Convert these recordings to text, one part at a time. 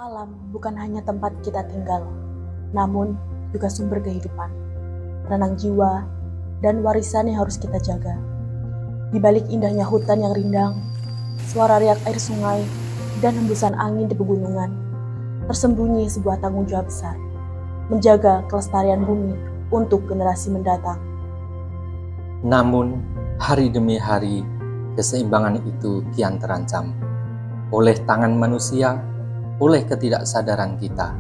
Alam bukan hanya tempat kita tinggal, namun juga sumber kehidupan, renang jiwa, dan warisan yang harus kita jaga. Di balik indahnya hutan yang rindang, suara riak air sungai, dan hembusan angin di pegunungan, tersembunyi sebuah tanggung jawab besar, menjaga kelestarian bumi untuk generasi mendatang. Namun, hari demi hari, keseimbangan itu kian terancam oleh tangan manusia, oleh ketidaksadaran kita.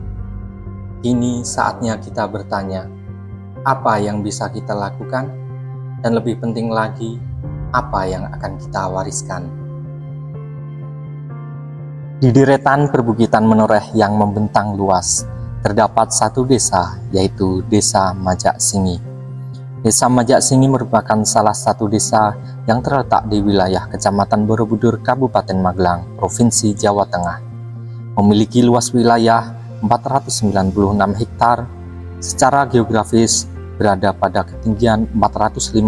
Kini saatnya kita bertanya, apa yang bisa kita lakukan? Dan lebih penting lagi, apa yang akan kita wariskan? Di deretan perbukitan menoreh yang membentang luas, terdapat satu desa, yaitu Desa Majak Singi. Desa Majak Singi merupakan salah satu desa yang terletak di wilayah Kecamatan Borobudur, Kabupaten Magelang, Provinsi Jawa Tengah. Memiliki luas wilayah 496 hektar, secara geografis berada pada ketinggian 455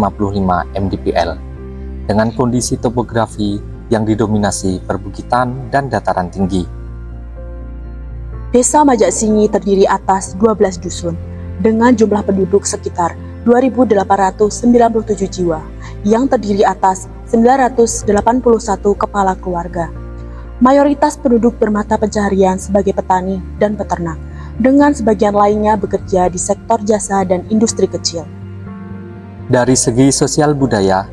mdpl, dengan kondisi topografi yang didominasi perbukitan dan dataran tinggi. Desa Majak Singi terdiri atas 12 dusun, dengan jumlah penduduk sekitar 2.897 jiwa, yang terdiri atas 981 kepala keluarga. Mayoritas penduduk bermata pencaharian sebagai petani dan peternak, dengan sebagian lainnya bekerja di sektor jasa dan industri kecil. Dari segi sosial budaya,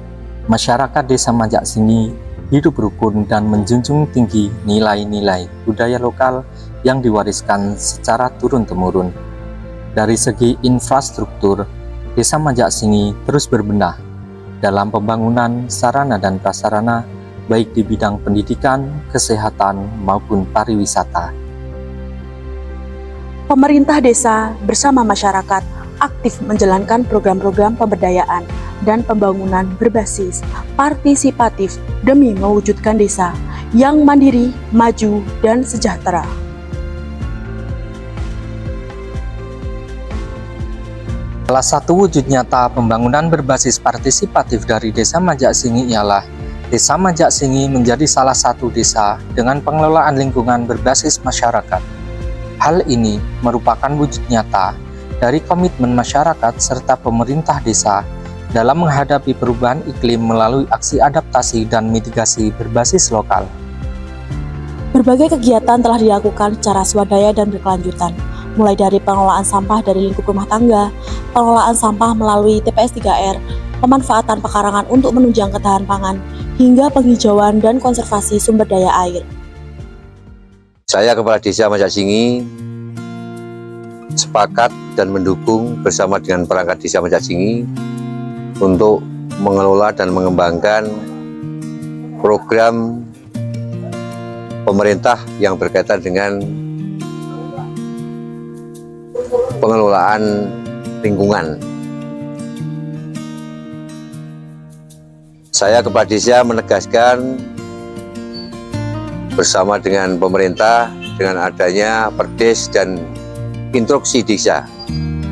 masyarakat Desa Majak Singi hidup rukun dan menjunjung tinggi nilai-nilai budaya lokal yang diwariskan secara turun-temurun. Dari segi infrastruktur, Desa Majak Singi terus berbenah dalam pembangunan sarana dan prasarana, baik di bidang pendidikan, kesehatan, maupun pariwisata. Pemerintah desa bersama masyarakat aktif menjalankan program-program pemberdayaan dan pembangunan berbasis partisipatif demi mewujudkan desa yang mandiri, maju, dan sejahtera. Salah satu wujud nyata pembangunan berbasis partisipatif dari Desa Majak Singi ialah Desa Majak Singi menjadi salah satu desa dengan pengelolaan lingkungan berbasis masyarakat. Hal ini merupakan wujud nyata dari komitmen masyarakat serta pemerintah desa dalam menghadapi perubahan iklim melalui aksi adaptasi dan mitigasi berbasis lokal. Berbagai kegiatan telah dilakukan secara swadaya dan berkelanjutan, mulai dari pengelolaan sampah dari lingkup rumah tangga, pengelolaan sampah melalui TPS 3R, pemanfaatan pekarangan untuk menunjang ketahanan pangan, hingga penghijauan dan konservasi sumber daya air. Saya Kepala Desa Majak Singi sepakat dan mendukung bersama dengan perangkat Desa Majak Singi untuk mengelola dan mengembangkan program pemerintah yang berkaitan dengan pengelolaan lingkungan. Saya Kepala Desa menegaskan bersama dengan pemerintah dengan adanya perdes dan instruksi desa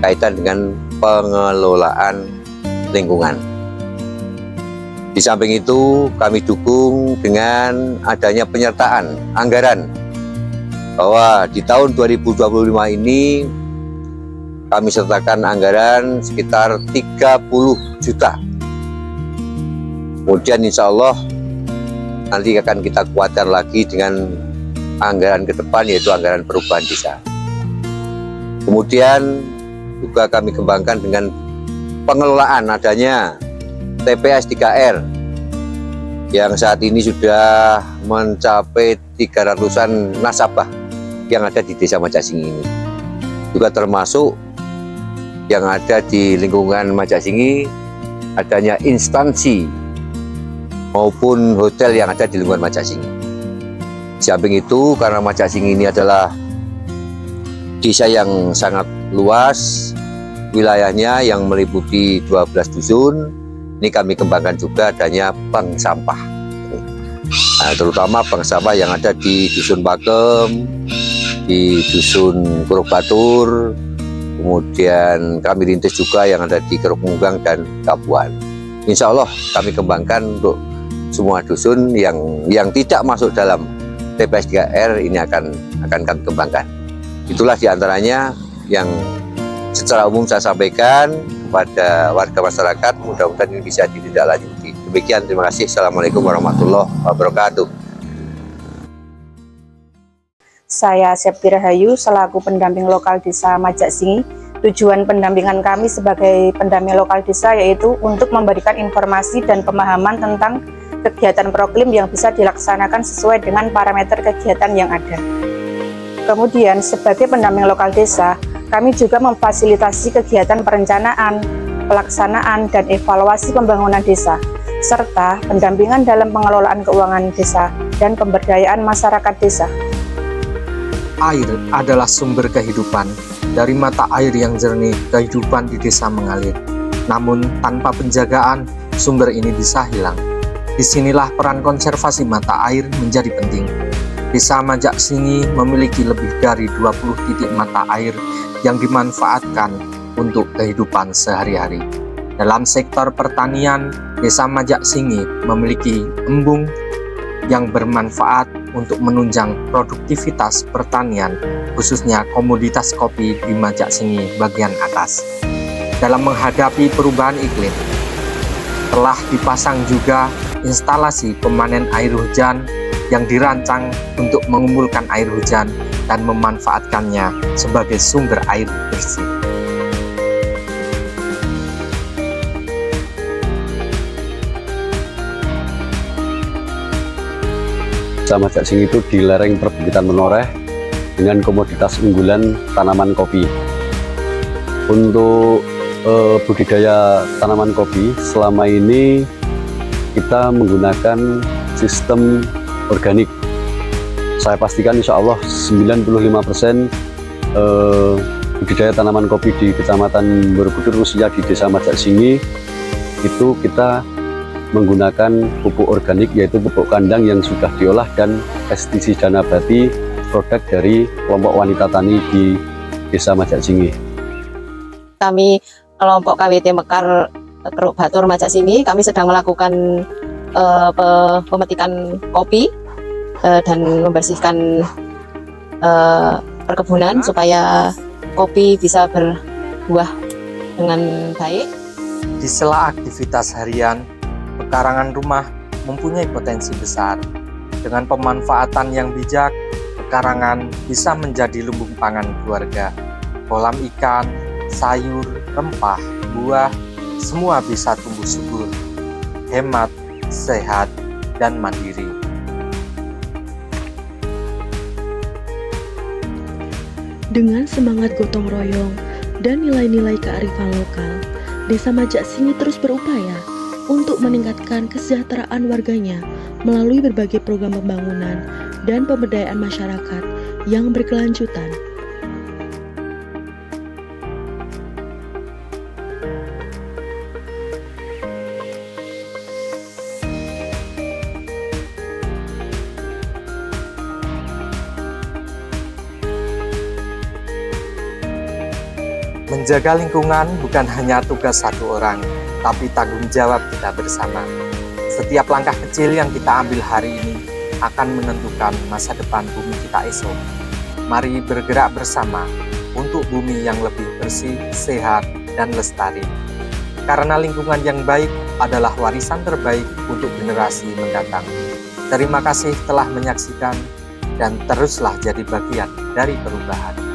kaitan dengan pengelolaan lingkungan. Di samping itu kami dukung dengan adanya penyertaan anggaran bahwa di tahun 2025 ini kami sertakan anggaran sekitar 30 juta. Kemudian insya Allah nanti akan kita kuatkan lagi dengan anggaran ke depan, yaitu anggaran perubahan desa. Kemudian juga kami kembangkan dengan pengelolaan adanya TPS 3R yang saat ini sudah mencapai 300-an nasabah yang ada di Desa Majak Singi ini. Juga termasuk yang ada di lingkungan Majak Singi adanya instansi maupun hotel yang ada di lingkungan Majak Singi. Di samping itu, karena Majak Singi ini adalah desa yang sangat luas, wilayahnya yang meliputi 12 dusun, ini kami kembangkan juga adanya bank sampah. Nah, terutama bank sampah yang ada di Dusun Pakem, di Dusun Kuruk Batur, kemudian kami rintis juga yang ada di Keruk Munggang dan Kapuan. Insya Allah kami kembangkan untuk semua dusun yang tidak masuk dalam TPS 3R ini akan kami kembangkan. Itulah diantaranya yang secara umum saya sampaikan kepada warga masyarakat, mudah-mudahan ini bisa ditindaklanjuti. Demikian, terima kasih. Assalamualaikum warahmatullahi wabarakatuh. Saya Septi Rahayu selaku pendamping lokal desa Majak Singi. Tujuan pendampingan kami sebagai pendamping lokal desa yaitu untuk memberikan informasi dan pemahaman tentang kegiatan proklim yang bisa dilaksanakan sesuai dengan parameter kegiatan yang ada. Kemudian sebagai pendamping lokal desa, kami juga memfasilitasi kegiatan perencanaan, pelaksanaan, dan evaluasi pembangunan desa, serta pendampingan dalam pengelolaan keuangan desa dan pemberdayaan masyarakat desa. Air adalah sumber kehidupan. Dari mata air yang jernih, kehidupan di desa mengalir. Namun, tanpa penjagaan, sumber ini bisa hilang. Disinilah peran konservasi mata air menjadi penting. Desa Majak Singi memiliki lebih dari 20 titik mata air yang dimanfaatkan untuk kehidupan sehari-hari. Dalam sektor pertanian, Desa Majak Singi memiliki embung yang bermanfaat untuk menunjang produktivitas pertanian, khususnya komoditas kopi di Majak Singi bagian atas. Dalam menghadapi perubahan iklim, telah dipasang juga instalasi pemanen air hujan yang dirancang untuk mengumpulkan air hujan dan memanfaatkannya sebagai sumber air bersih. Desa Majak Singi itu di lereng perbukitan Menoreh dengan komoditas unggulan tanaman kopi. Untuk budidaya tanaman kopi selama ini kita menggunakan sistem organik. Saya pastikan insya Allah 95% budidaya tanaman kopi di Kecamatan Borobudur, khususnya di Desa Majak Singi, itu kita menggunakan pupuk organik, yaitu pupuk kandang yang sudah diolah dan pestisida nabati, produk dari kelompok wanita tani di Desa Majak Singi. Kami kelompok KWT Mekar Keruk Batur Majak Singi, kami sedang melakukan pemetikan kopi dan membersihkan perkebunan supaya kopi bisa berbuah dengan baik. Di sela aktivitas harian, pekarangan rumah mempunyai potensi besar. Dengan pemanfaatan yang bijak, pekarangan bisa menjadi lumbung pangan keluarga. Kolam ikan, sayur, rempah, buah, semua bisa tumbuh subur, hemat, sehat, dan mandiri. Dengan semangat gotong royong dan nilai-nilai kearifan lokal, Desa Majak Singi terus berupaya untuk meningkatkan kesejahteraan warganya melalui berbagai program pembangunan dan pemberdayaan masyarakat yang berkelanjutan. Menjaga lingkungan bukan hanya tugas satu orang, tapi tanggung jawab kita bersama. Setiap langkah kecil yang kita ambil hari ini akan menentukan masa depan bumi kita esok. Mari bergerak bersama untuk bumi yang lebih bersih, sehat, dan lestari. Karena lingkungan yang baik adalah warisan terbaik untuk generasi mendatang. Terima kasih telah menyaksikan dan teruslah jadi bagian dari perubahan.